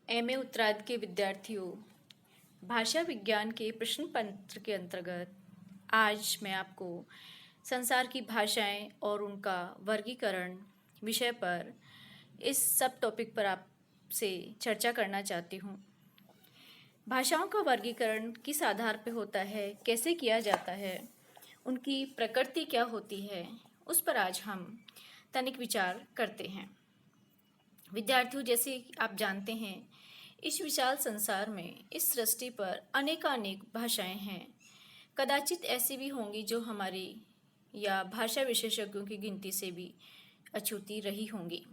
MA उत्तरार्ध के विद्यार्थियों, भाषा विज्ञान के प्रश्न पत्र के अंतर्गत आज मैं आपको संसार की भाषाएं और उनका वर्गीकरण विषय पर इस सब टॉपिक पर आपसे चर्चा करना चाहती हूँ। भाषाओं का वर्गीकरण किस आधार पर होता है, कैसे किया जाता है, उनकी प्रकृति क्या होती है, उस पर आज हम तनिक विचार करते हैं। विद्यार्थियों, जैसे आप जानते हैं, इस विशाल संसार में, इस सृष्टि पर अनेकानेक भाषाएं हैं। कदाचित ऐसी भी होंगी जो हमारी या भाषा विशेषज्ञों की गिनती से भी अछूती रही होंगी।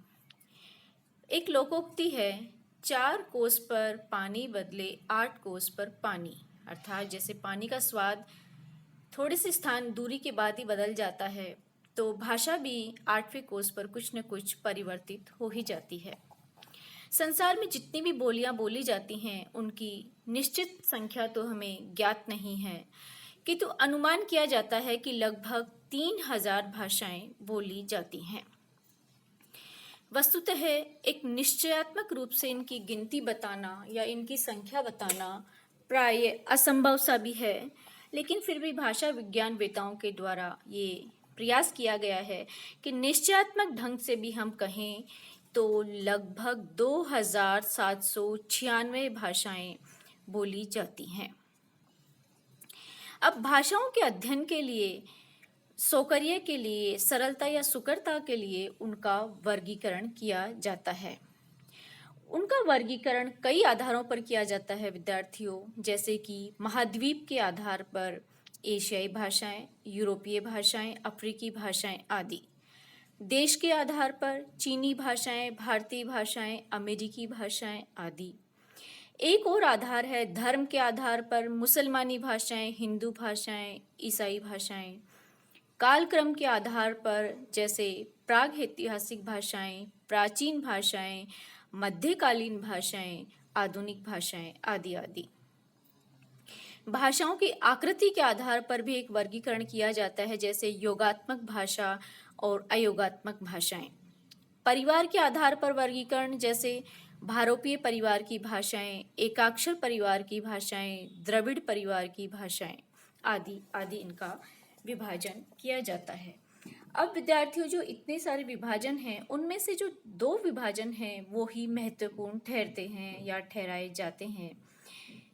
एक लोकोक्ति है, 4 कोस पर पानी बदले 8 कोस पर पानी। अर्थात जैसे पानी का स्वाद थोड़े से स्थान दूरी के बाद ही बदल जाता है, तो भाषा भी 8वें कोस पर कुछ न कुछ परिवर्तित हो ही जाती है। संसार में जितनी भी बोलियां बोली जाती हैं, उनकी निश्चित संख्या तो हमें ज्ञात नहीं है, किंतु अनुमान किया जाता है कि लगभग 3000 भाषाएं बोली जाती हैं। वस्तुतः एक निश्चयात्मक रूप से इनकी गिनती बताना या इनकी संख्या बताना प्राय असंभव सा भी है, लेकिन फिर भी भाषा विज्ञान वेताओं के द्वारा ये प्रयास किया गया है कि निश्चयात्मक ढंग से भी हम कहें तो लगभग 2796 भाषाएं बोली जाती हैं। अब भाषाओं के अध्ययन के लिए, सौकर्य के लिए, सरलता या सुकरता के लिए उनका वर्गीकरण किया जाता है। उनका वर्गीकरण कई आधारों पर किया जाता है विद्यार्थियों, जैसे कि महाद्वीप के आधार पर एशियाई भाषाएं, यूरोपीय भाषाएं, अफ्रीकी भाषाएं आदि। देश के आधार पर चीनी भाषाएं, भारतीय भाषाएं, अमेरिकी भाषाएं आदि। एक और आधार है धर्म के आधार पर मुसलमानी भाषाएं, हिंदू भाषाएं, ईसाई भाषाएं। कालक्रम के आधार पर जैसे प्राग ऐतिहासिक भाषाएं, प्राचीन भाषाएं, मध्यकालीन भाषाएं, आधुनिक भाषाएं आदि आदि। भाषाओं की आकृति के आधार पर भी एक वर्गीकरण किया जाता है, जैसे योगात्मक भाषा और अयोगात्मक भाषाएं। परिवार के आधार पर वर्गीकरण, जैसे भारोपीय परिवार की भाषाएं, एकाक्षर परिवार की भाषाएं, द्रविड़ परिवार की भाषाएं आदि आदि इनका विभाजन किया जाता है। अब विद्यार्थियों, जो इतने सारे विभाजन हैं, उनमें से जो 2 विभाजन हैं वो ही महत्वपूर्ण ठहरते हैं या ठहराए जाते हैं।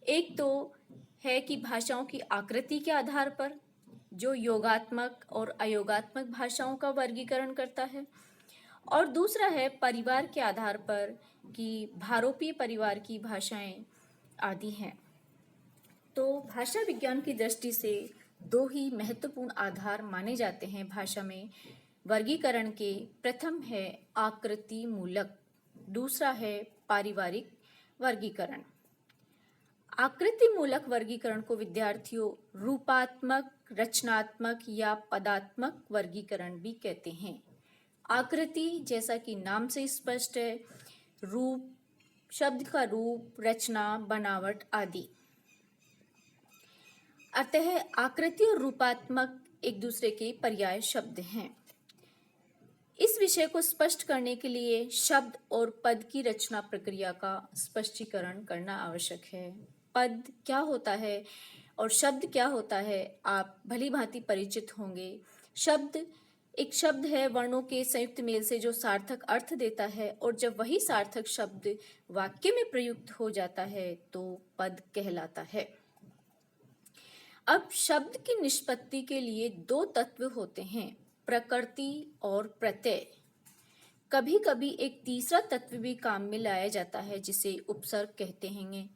एक तो है कि भाषाओं की आकृति के आधार पर, जो योगात्मक और अयोगात्मक भाषाओं का वर्गीकरण करता है, और दूसरा है परिवार के आधार पर कि भारोपीय परिवार की भाषाएं आदि हैं। तो भाषा विज्ञान की दृष्टि से 2 ही महत्वपूर्ण आधार माने जाते हैं भाषा में वर्गीकरण के। प्रथम है आकृति मूलक, दूसरा है पारिवारिक वर्गीकरण। आकृति मूलक वर्गीकरण को विद्यार्थियों रूपात्मक, रचनात्मक या पदात्मक वर्गीकरण भी कहते हैं। आकृति, जैसा कि नाम से स्पष्ट है, रूप, शब्द का रूप, रचना, बनावट आदि। अतः आकृति और रूपात्मक एक दूसरे के पर्याय शब्द हैं। इस विषय को स्पष्ट करने के लिए शब्द और पद की रचना प्रक्रिया का स्पष्टीकरण करना आवश्यक है। पद क्या होता है और शब्द क्या होता है, आप भली भांति परिचित होंगे। शब्द एक शब्द है वर्णों के संयुक्त मेल से जो सार्थक अर्थ देता है, और जब वही सार्थक शब्द वाक्य में प्रयुक्त हो जाता है तो पद कहलाता है। अब शब्द की निष्पत्ति के लिए 2 तत्व होते हैं, प्रकृति और प्रत्यय। कभी कभी एक तीसरा तत्व भी काम में लाया जाता है, जिसे उपसर्ग कहते हैं।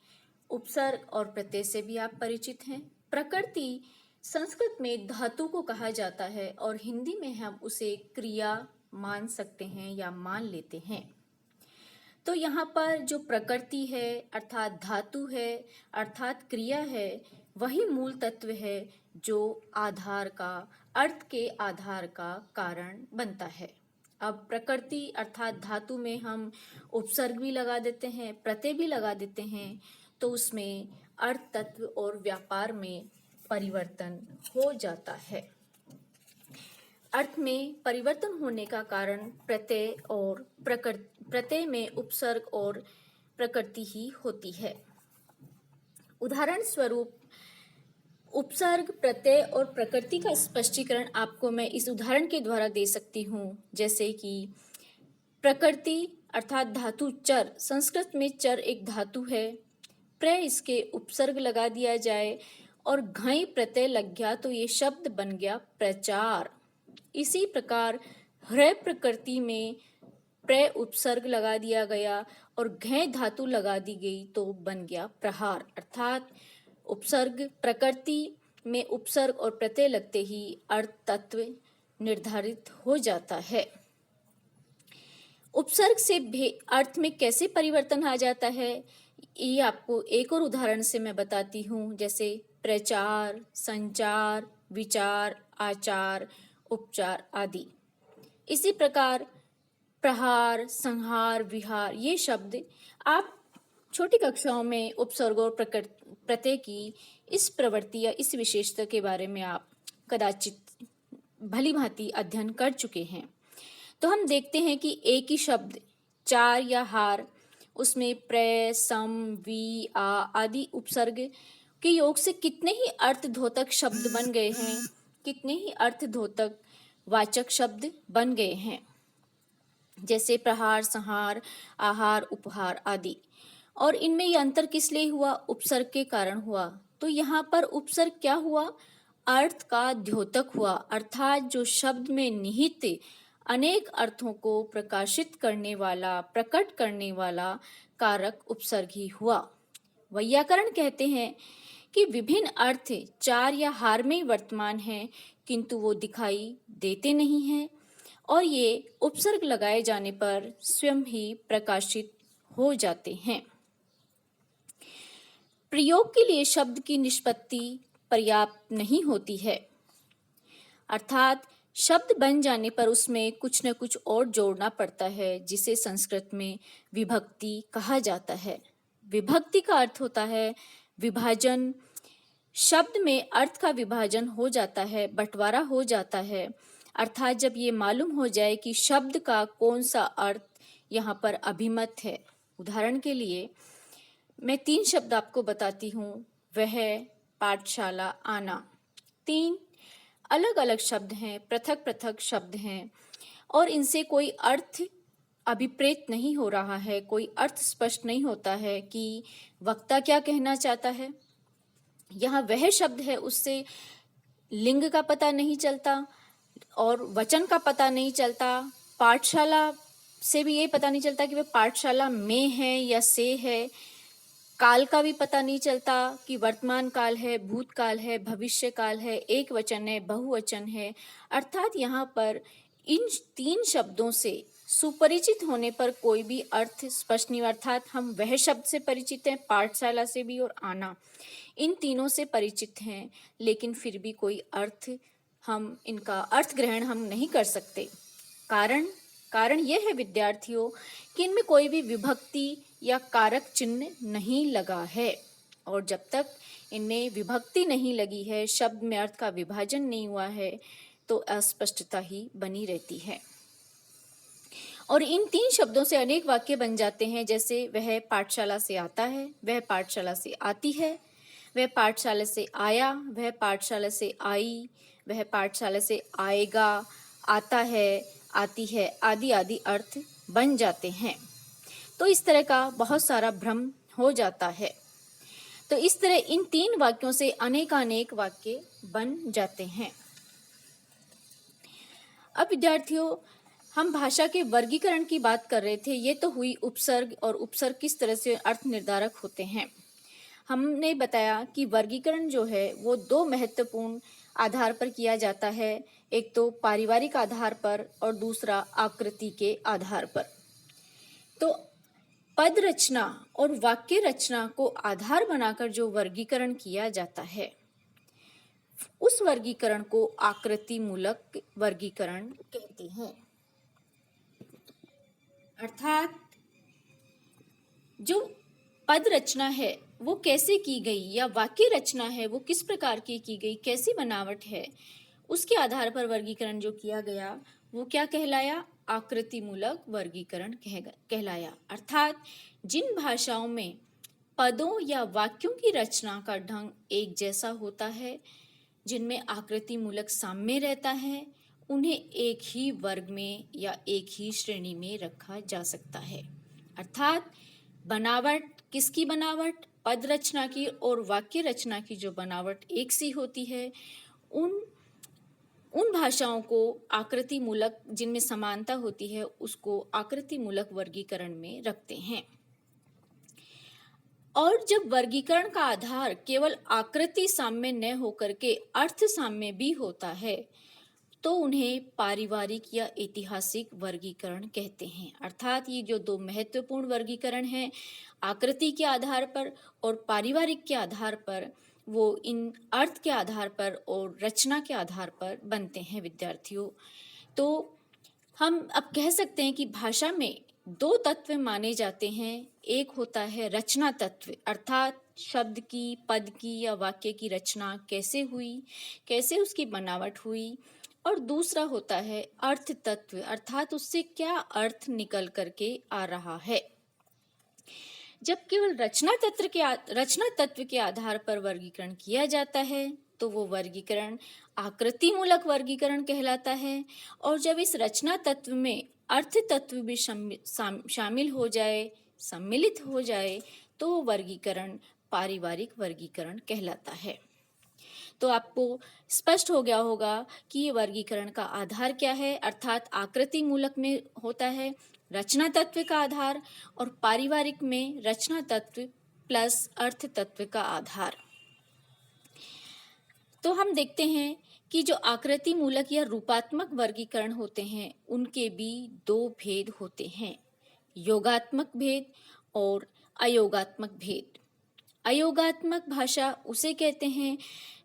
उपसर्ग और प्रत्यय से भी आप परिचित हैं। प्रकृति संस्कृत में धातु को कहा जाता है और हिंदी में हम उसे क्रिया मान सकते हैं या मान लेते हैं। तो यहाँ पर जो प्रकृति है अर्थात धातु है अर्थात क्रिया है, वही मूल तत्व है जो आधार का, अर्थ के आधार का कारण बनता है। अब प्रकृति अर्थात धातु में हम उपसर्ग भी लगा देते हैं, प्रत्यय भी लगा देते हैं, तो उसमें अर्थ तत्व और व्यापार में परिवर्तन हो जाता है। अर्थ में परिवर्तन होने का कारण प्रत्यय और प्रत्यय में उपसर्ग और प्रकृति ही होती है। उदाहरण स्वरूप उपसर्ग, प्रत्यय और प्रकृति का स्पष्टीकरण आपको मैं इस उदाहरण के द्वारा दे सकती हूँ, जैसे कि प्रकृति अर्थात धातु चर, संस्कृत में चर एक धातु है, प्र इसके उपसर्ग लगा दिया जाए और घई प्रत्यय लग गया तो ये शब्द बन गया प्रचार। इसी प्रकार ह्रय प्रकृति में प्र उपसर्ग लगा दिया गया और घय धातु लगा दी गई तो बन गया प्रहार। अर्थात उपसर्ग, प्रकृति में उपसर्ग और प्रत्यय लगते ही अर्थ तत्व निर्धारित हो जाता है। उपसर्ग से अर्थ में कैसे परिवर्तन आ जाता है, ये आपको एक और उदाहरण से मैं बताती हूँ, जैसे प्रचार, संचार, विचार, आचार, उपचार आदि। इसी प्रकार प्रहार, संहार, विहार ये शब्द आप छोटी कक्षाओं में उपसर्ग और प्रत्यय की इस प्रवृत्ति या इस विशेषता के बारे में आप कदाचित भली भांति अध्ययन कर चुके हैं। तो हम देखते हैं कि एक ही शब्द चार या हार, उसमें प्र, सम, वी, आ आदि उपसर्ग के योग से कितने ही अर्थद्योतक शब्द बन गए हैं, कितने ही अर्थद्योतक वाचक शब्द बन गए हैं, जैसे प्रहार, संहार, आहार, उपहार आदि। और इनमें यह अंतर किस लिए हुआ? उपसर्ग के कारण हुआ। तो यहाँ पर उपसर्ग क्या हुआ? अर्थ का द्योतक हुआ, अर्थात जो शब्द में निहित अनेक अर्थों को प्रकाशित करने वाला, प्रकट करने वाला कारक उपसर्ग ही हुआ। वैयाकरण कहते हैं कि विभिन्न अर्थ चार या हार में वर्तमान हैं, किंतु वो दिखाई देते नहीं हैं और ये उपसर्ग लगाए जाने पर स्वयं ही प्रकाशित हो जाते हैं। प्रयोग के लिए शब्द की निष्पत्ति पर्याप्त नहीं होती है, अर्थात शब्द बन जाने पर उसमें कुछ न कुछ और जोड़ना पड़ता है, जिसे संस्कृत में विभक्ति कहा जाता है। विभक्ति का अर्थ होता है विभाजन। शब्द में अर्थ का विभाजन हो जाता है, बंटवारा हो जाता है, अर्थात जब ये मालूम हो जाए कि शब्द का कौन सा अर्थ यहाँ पर अभिमत है। उदाहरण के लिए मैं 3 शब्द आपको बताती हूँ, वह, पाठशाला, आना। 3 अलग अलग शब्द हैं, पृथक पृथक शब्द हैं और इनसे कोई अर्थ अभिप्रेत नहीं हो रहा है, कोई अर्थ स्पष्ट नहीं होता है कि वक्ता क्या कहना चाहता है। यहाँ वह शब्द है, उससे लिंग का पता नहीं चलता और वचन का पता नहीं चलता। पाठशाला से भी ये पता नहीं चलता कि वह पाठशाला में है या से है। काल का भी पता नहीं चलता कि वर्तमान काल है, भूतकाल है, भविष्य काल है, एक वचन है, बहुवचन है। अर्थात यहाँ पर इन 3 शब्दों से सुपरिचित होने पर कोई भी अर्थ स्पष्ट नहीं, अर्थात हम वह शब्द से परिचित हैं, पाठशाला से भी और आना, इन तीनों से परिचित हैं, लेकिन फिर भी कोई अर्थ हम इनका अर्थ ग्रहण हम नहीं कर सकते। कारण यह है विद्यार्थियों कि इनमें कोई भी विभक्ति या कारक चिन्ह नहीं लगा है, और जब तक इनमें विभक्ति नहीं लगी है, शब्द में अर्थ का विभाजन नहीं हुआ है, तो अस्पष्टता ही बनी रहती है। और इन 3 शब्दों से अनेक वाक्य बन जाते हैं, जैसे वह पाठशाला से आता है, वह पाठशाला से आती है, वह पाठशाला से आया, वह पाठशाला से आई, वह पाठशाला से आएगा, आता है, आती है आदि आदि अर्थ बन जाते हैं। तो इस तरह का बहुत सारा भ्रम हो जाता है। तो इस तरह इन 3 वाक्यों से अनेकानेक वाक्य बन जाते हैं। अब विद्यार्थियों, हम भाषा के वर्गीकरण की बात कर रहे थे। ये तो हुई उपसर्ग, और उपसर्ग किस तरह से अर्थ निर्धारक होते हैं। हमने बताया कि वर्गीकरण जो है वो 2 महत्वपूर्ण आधार पर किया जाता है, एक तो पारिवारिक आधार पर और दूसरा आकृति के आधार पर। तो पद रचना और वाक्य रचना को आधार बनाकर जो वर्गीकरण किया जाता है, उस वर्गीकरण को आकृति मूलक वर्गीकरण कहते हैं। अर्थात जो पद रचना है वो कैसे की गई, या वाक्य रचना है वो किस प्रकार की गई, कैसी बनावट है, उसके आधार पर वर्गीकरण जो किया गया वो क्या कहलाया? आकृतिमूलक वर्गीकरण कहलाया। अर्थात जिन भाषाओं में पदों या वाक्यों की रचना का ढंग एक जैसा होता है, जिनमें आकृतिमूलक साम्य रहता है, उन्हें एक ही वर्ग में या एक ही श्रेणी में रखा जा सकता है। अर्थात बनावट, किसकी बनावट? पद रचना की और वाक्य रचना की जो बनावट एक सी होती है, उन भाषाओं को आकृतिमूलक, जिनमें समानता होती है, उसको आकृतिमूलक वर्गीकरण में रखते हैं। और जब वर्गीकरण का आधार केवल आकृति साम्य न होकर के अर्थ साम्य भी होता है, तो उन्हें पारिवारिक या ऐतिहासिक वर्गीकरण कहते हैं। अर्थात ये जो दो महत्वपूर्ण वर्गीकरण हैं, आकृति के आधार पर और पारिवारिक के आधार पर, वो इन अर्थ के आधार पर और रचना के आधार पर बनते हैं विद्यार्थियों। तो हम अब कह सकते हैं कि भाषा में दो तत्व माने जाते हैं। एक होता है रचना तत्व, अर्थात शब्द की, पद की या वाक्य की रचना कैसे हुई, कैसे उसकी बनावट हुई। और दूसरा होता है अर्थ तत्व, अर्थात उससे क्या अर्थ निकल करके आ रहा है। जब केवल रचना तत्व के आधार पर वर्गीकरण किया जाता है, तो वो वर्गीकरण आकृतिमूलक वर्गीकरण कहलाता है। और जब इस रचना तत्व में अर्थ तत्व भी शामिल हो जाए, सम्मिलित हो जाए, तो वो वर्गीकरण पारिवारिक वर्गीकरण कहलाता है। तो आपको स्पष्ट हो गया होगा कि ये वर्गीकरण का आधार क्या है। अर्थात आकृतिमूलक में होता है रचना तत्व का आधार और पारिवारिक में रचना तत्व प्लस अर्थ तत्व का आधार। तो हम देखते हैं कि जो आकृतिमूलक या रूपात्मक वर्गीकरण होते हैं, उनके भी दो भेद होते हैं, योगात्मक भेद और अयोगात्मक भेद। अयोगात्मक भाषा उसे कहते हैं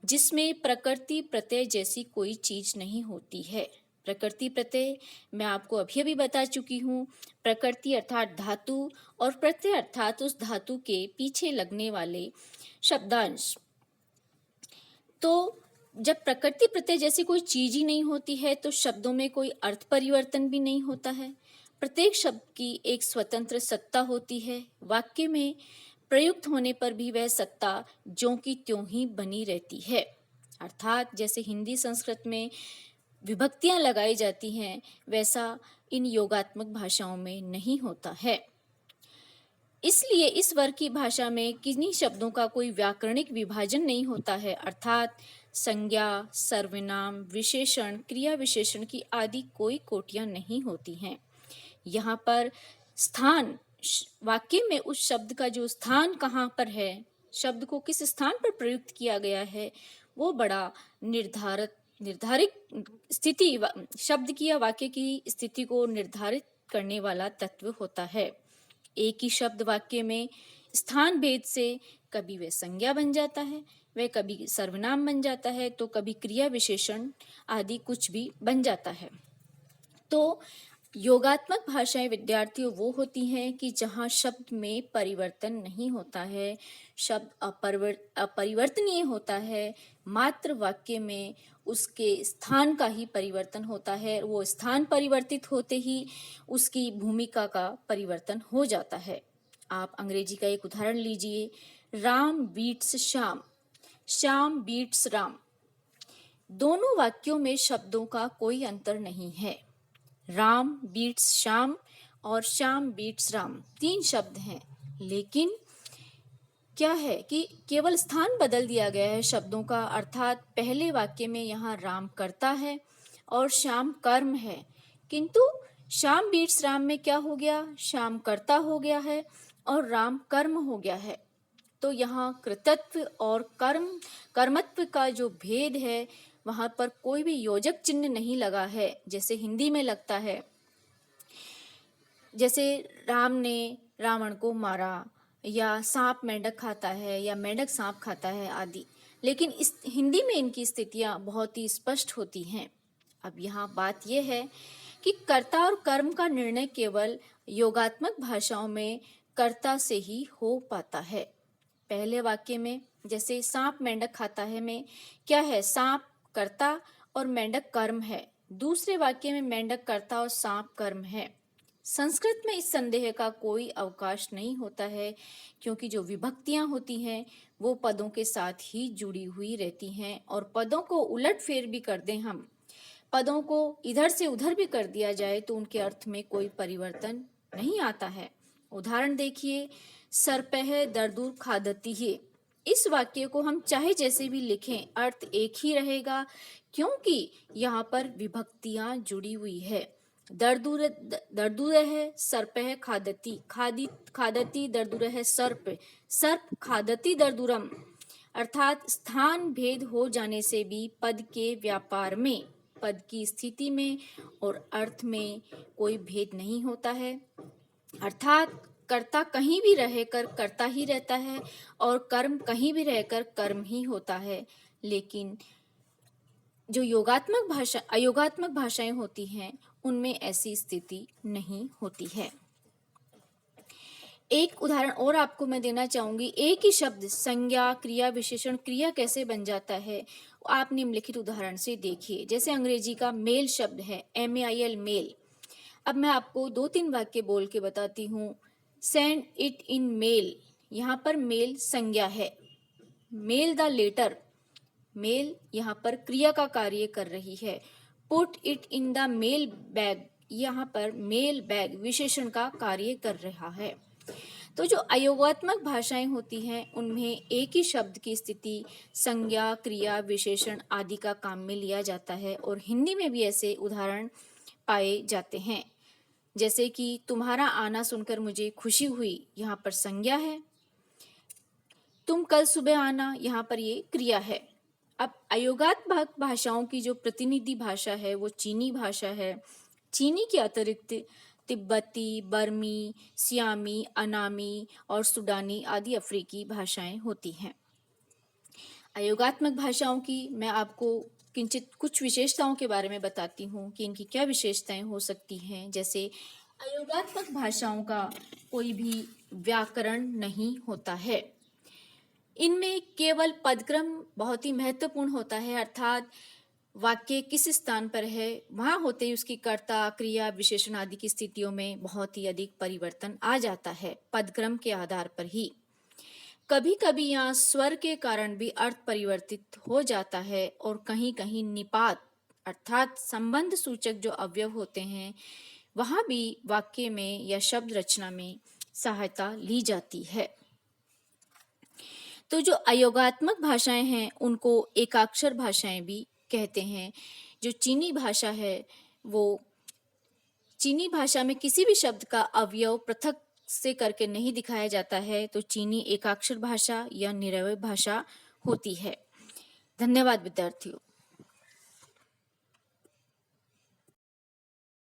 जिसमें प्रकृति प्रत्यय जैसी कोई चीज नहीं होती है। प्रकृति प्रत्यय मैं आपको अभी बता चुकी हूँ। प्रकृति अर्थात धातु और प्रत्यय अर्थात उस धातु के पीछे लगने वाले शब्दांश। तो जब प्रकृति प्रत्यय जैसी कोई चीज ही नहीं होती है, तो शब्दों में कोई अर्थ परिवर्तन भी नहीं होता है। प्रत्येक शब्द की एक स्वतंत्र सत्ता होती है। वाक्य में प्रयुक्त होने पर भी वह सत्ता ज्यों की त्यों ही बनी रहती है। अर्थात जैसे हिंदी संस्कृत में विभक्तियां लगाई जाती हैं, वैसा इन योगात्मक भाषाओं में नहीं होता है। इसलिए इस वर्ग की भाषा में किन्हीं शब्दों का कोई व्याकरणिक विभाजन नहीं होता है। अर्थात संज्ञा, सर्वनाम, विशेषण, क्रिया विशेषण की आदि कोई कोटियां नहीं होती हैं। यहाँ पर स्थान, वाक्य में उस शब्द का जो स्थान कहाँ पर है, शब्द को किस स्थान पर प्रयुक्त किया गया है, वो बड़ा निर्धारित स्थिति, शब्द की या वाक्य की स्थिति को निर्धारित करने वाला तत्व होता है। एक ही शब्द वाक्य में स्थान भेद से कभी वह संज्ञा बन जाता है, वह कभी सर्वनाम बन जाता है, तो कभी क्रिया विशेषण आदि कुछ भी बन जाता है। तो योगात्मक भाषाएं विद्यार्थियों वो होती हैं कि जहाँ शब्द में परिवर्तन नहीं होता है, शब्द अपरिवर्तनीय होता है, मात्र वाक्य में उसके स्थान का ही परिवर्तन होता है। वो स्थान परिवर्तित होते ही उसकी भूमिका का परिवर्तन हो जाता है। आप अंग्रेजी का एक उदाहरण लीजिए, राम बीट्स श्याम, श्याम बीट्स राम। दोनों वाक्यों में शब्दों का कोई अंतर नहीं है। राम बीट्स श्याम और श्याम बीट्स राम, तीन शब्द हैं, लेकिन क्या है कि केवल स्थान बदल दिया गया है शब्दों का। अर्थात पहले वाक्य में यहाँ राम कर्ता है और श्याम कर्म है, किंतु श्याम बीट्स राम में क्या हो गया, श्याम कर्ता हो गया है और राम कर्म हो गया है। तो यहाँ कृतत्व और कर्मत्व का जो भेद है, वहां पर कोई भी योजक चिन्ह नहीं लगा है, जैसे हिंदी में लगता है। जैसे राम ने रावण को मारा, या सांप मेंढक खाता है, या मेंढक सांप खाता है आदि। लेकिन इस हिंदी में इनकी स्थितियां बहुत ही स्पष्ट होती हैं। अब यहाँ बात यह है कि कर्ता और कर्म का निर्णय केवल योगात्मक भाषाओं में कर्ता से ही हो पाता है। पहले वाक्य में जैसे सांप मेंढक खाता है में क्या है, सांप कर्ता और मेंढक कर्म है, दूसरे वाक्य में मेंढक कर्ता और सांप कर्म है। संस्कृत में इस संदेह का कोई अवकाश नहीं होता है, क्योंकि जो विभक्तियां होती हैं वो पदों के साथ ही जुड़ी हुई रहती हैं, और पदों को उलट फेर भी कर दें हम, पदों को इधर से उधर भी कर दिया जाए तो उनके अर्थ में कोई परिवर्तन नहीं आता है। उदाहरण देखिए, सर्पः दर्दुर खादती है। इस वाक्य को हम चाहे जैसे भी लिखें अर्थ एक ही रहेगा, क्योंकि यहाँ पर विभक्तियां जुड़ी हुई है। दर्दुर दर्दुर है, सर्पः खादती, खादती दर्दुर है, सर्प सर्प खादती दर्दुरम। अर्थात स्थान भेद हो जाने से भी पद के व्यापार में, पद की स्थिति में और अर्थ में कोई भेद नहीं होता है। अर्थात कर्ता कहीं भी रहकर कर्ता ही रहता है और कर्म कहीं भी रहकर कर्म ही होता है। लेकिन जो अयोगात्मक भाषाएं होती हैं उनमें ऐसी स्थिति नहीं होती है। एक उदाहरण और आपको मैं देना चाहूंगी। एक ही शब्द संज्ञा, क्रिया, विशेषण, क्रिया कैसे बन जाता है, आप निम्नलिखित उदाहरण से देखिए। जैसे अंग्रेजी का मेल शब्द है, MAIL, मेल। अब मैं आपको 2-3 वाक्य बोल के बताती हूँ। सेंड इट इन मेल, यहाँ पर मेल संज्ञा है। मेल द लेटर, मेल यहाँ पर क्रिया का कार्य कर रही है। Put it in the mail bag, यहाँ पर मेल बैग विशेषण का कार्य कर रहा है। तो जो अयोगात्मक भाषाएं होती हैं उनमें एक ही शब्द की स्थिति संज्ञा, क्रिया, विशेषण आदि का काम में लिया जाता है, और हिंदी में भी ऐसे उदाहरण पाए जाते हैं। जैसे कि तुम्हारा आना सुनकर मुझे खुशी हुई, यहाँ पर संज्ञा है। तुम कल सुबह आना, यहाँ पर ये क्रिया है। अब अयोगात्मक भाषाओं की जो प्रतिनिधि भाषा है वो चीनी भाषा है। चीनी के अतिरिक्त तिब्बती, बर्मी, सियामी, अनामी और सुडानी आदि अफ्रीकी भाषाएं होती हैं। अयोगात्मक भाषाओं की मैं आपको किंचित कुछ विशेषताओं के बारे में बताती हूँ कि इनकी क्या विशेषताएं हो सकती हैं। जैसे अयोगात्मक भाषाओं का कोई भी व्याकरण नहीं होता है। इनमें केवल पदक्रम बहुत ही महत्वपूर्ण होता है, अर्थात वाक्य किस स्थान पर है वहां होते ही उसकी कर्ता, क्रिया, विशेषण आदि की स्थितियों में बहुत ही अधिक परिवर्तन आ जाता है पदक्रम के आधार पर ही। कभी कभी यहाँ स्वर के कारण भी अर्थ परिवर्तित हो जाता है, और कहीं कहीं निपात अर्थात संबंध सूचक जो अवयव होते हैं वहां भी वाक्य में या शब्द रचना में सहायता ली जाती है। तो जो अयोगात्मक भाषाएं हैं उनको एकाक्षर भाषाएं भी कहते हैं। जो चीनी भाषा है वो चीनी भाषा में किसी भी शब्द का अवयव पृथक से करके नहीं दिखाया जाता है, तो चीनी एकाक्षर भाषा या निरवय भाषा होती है। धन्यवाद विद्यार्थियों।